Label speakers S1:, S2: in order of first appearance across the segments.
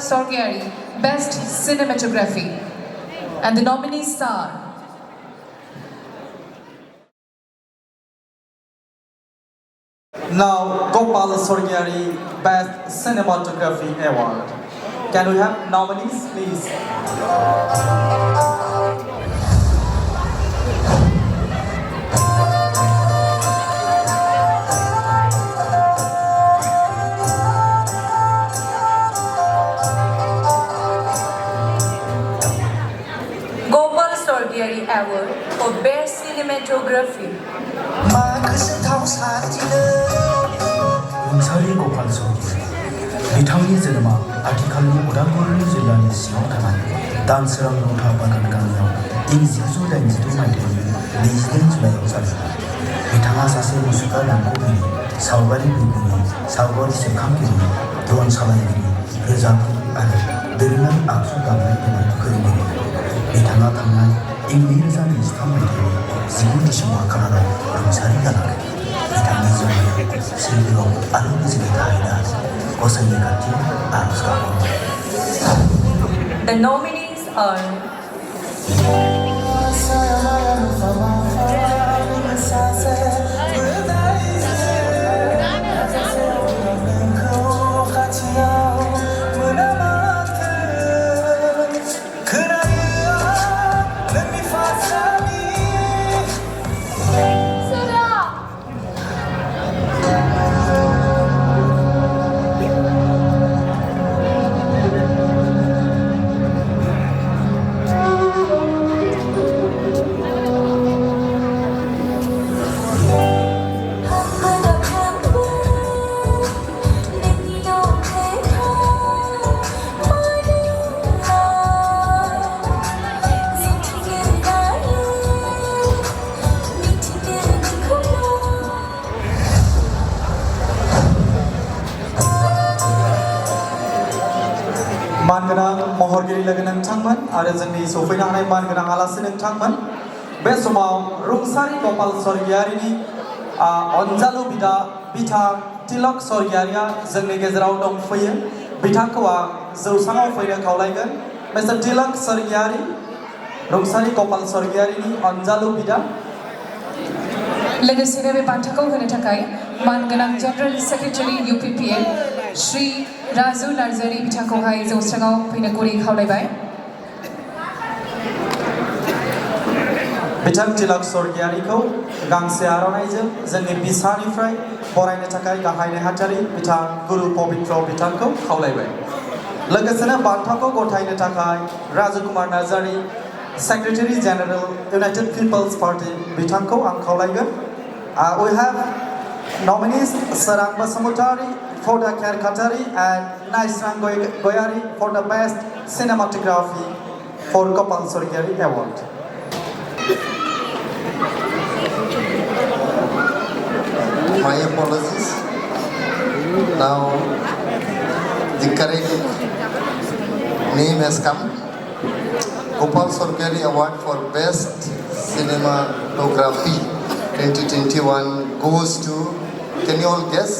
S1: Sorgiari, Best Cinematography. And the nominees are
S2: Now, Gopal Sorgiari Best Cinematography Award. Can we have nominees, please?
S3: Gopal Sorgiari Award for Best Cinematography.
S4: रुंसारि गपाल सरगियारि बिथांनि जोनोमा आथिखालनि उदालगुरि जिल्लानि सिङाव थानाय दानसोरां नौथा बागान गामियाव इं 1986 मायथाइनि 22 जुलाइआव जादों। बिथाङा सासे मुसुखा दानख'गिरि, सावगारि लिरगिरि, सावगारि सेबखांगिरि, ड्रन सालायगिरि, रोजाबगिरि आरो दोरोङारि आगजु दामनाय देनाय फोरोंगिरि। बिथाङा थांनाय इं 2023 मायथाइनि 19 डिसेम्बर खालाराव रुंसारि जालांदों। बिथांनि जिउमायाव सोरगोआव आलो गोजोनै थाहैनो गसाइनि खाथियाव आरज गाबो।
S3: The nominees are
S2: मानगोनां महरगिरि लोगो नोंथांमोन आरो जोंनि सफैनो हानाय मानगोनां आलासि नोंथांमोन बे समाव रुंसारि गपाल सरगियारिनि अनजालु बिदा बिथां तिलक सरगियारिया जोंनि गेजेराव दंफैयो। बिथांखौ आं जौसाङाव फैनो खावलायगोन। मिस्टार तिलक सरगियारि, रुंसारि गपाल सरगियारिनि अनजालु बिदा।
S1: लोगोसेनो बे बान्थाखौ होनो थाखाय मानगोनां general secretary UPPL Shri Raju Narzary बिथांखौहाय जौस्राङाव फैनो गुरै खावलायबाय।
S2: बिथां तिलक सरगियारिखौ गांसे आर'नाइजों जोंनि बिसानिफ्राय बरायनो थाखाय गाहाय नेहाथारि बिथां गुरु पबित्र बिथांखौ खावलायबाय। लोगोसेनो बान्थाखौ गथायनो थाखाय Raju Kumar Narzary secretary general united people's party बिथांखौ आं खावलायगोन। We have nominees Sarang Basumutari for the Kerkatari and Naisrang Goyari for the Best Cinematography for Gopal Sorgiari Award.
S5: My apologies. Now the correct name has come. Gopal Sorgiari Award for Best Cinematography 2021 goes to, can you all guess?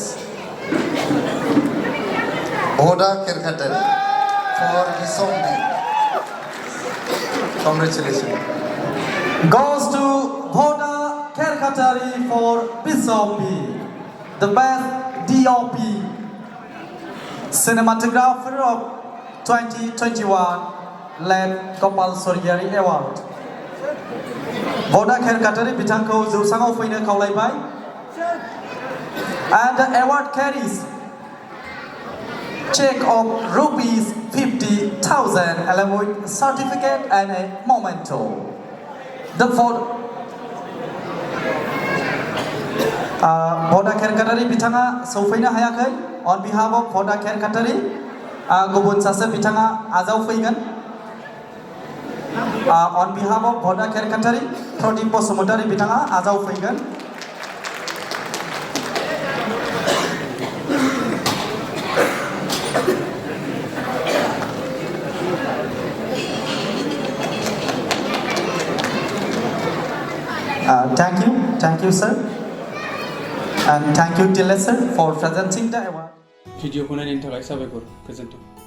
S5: BODO Kerkatari for Bisombi. Congratulations.
S2: Goes to BODO Kerkatari for Bisombi, the best DOP cinematographer of 2021, led Gopal Sorgiari Award. BODO Kerkatari बिथांखौ जौसाङाव फैनो खावलायबाय. And the award carries check of ₹50,000 along with certificate and a memento. The BODO Kerkatari बिथाङा सौफैनो हायाखै. On behalf of BODO Kerkatari गुबुन सासे बिथाङा आजाव फैगोन. On behalf of BODO Kerkatari Pradeep Basumatary बिथाङा आजाव फैगोन. Thank you, sir, and thank you, Tilla sir, for presenting the award.
S6: भिडिअखौ नायनायनि थाखाय साबायखर गोजोन्थों।